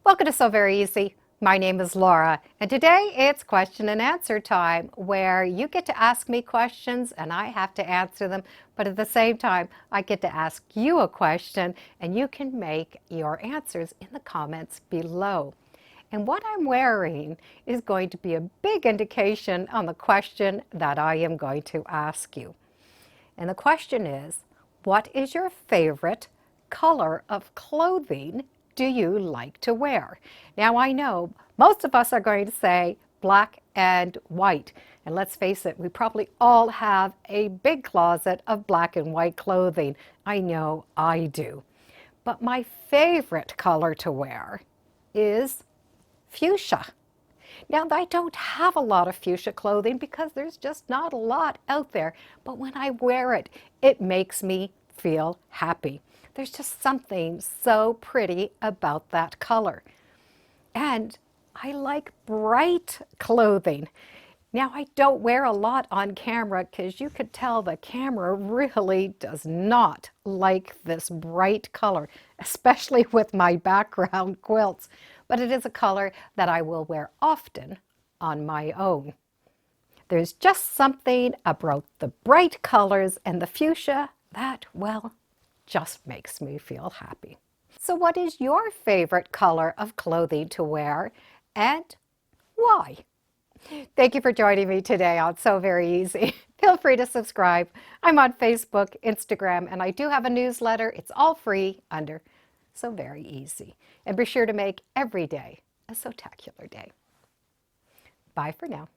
Welcome to So Very Easy. My name is Laura, and today it's question and answer time where you get to ask me questions and I have to answer them, but at the same time, I get to ask you a question and you can make your answers in the comments below. And what I'm wearing is going to be a big indication on the question that I am going to ask you. And the question is, what is your favorite color of clothing do you like to wear? Now I know most of us are going to say black and white. And let's face it, we probably all have a big closet of black and white clothing. I know I do. But my favorite color to wear is fuchsia. Now, I don't have a lot of fuchsia clothing because there's just not a lot out there. But when I wear it, it makes me feel happy. There's just something so pretty about that color. And I like bright clothing. Now, I don't wear a lot on camera because you could tell the camera really does not like this bright color, especially with my background quilts. But it is a color that I will wear often on my own. There's just something about the bright colors and the fuchsia that, well, just makes me feel happy. So what is your favorite color of clothing to wear and why? Thank you for joining me today on So Very Easy. Feel free to subscribe. I'm on Facebook, Instagram, and I do have a newsletter. It's all free under So Very Easy. And be sure to make every day a so-tacular day. Bye for now.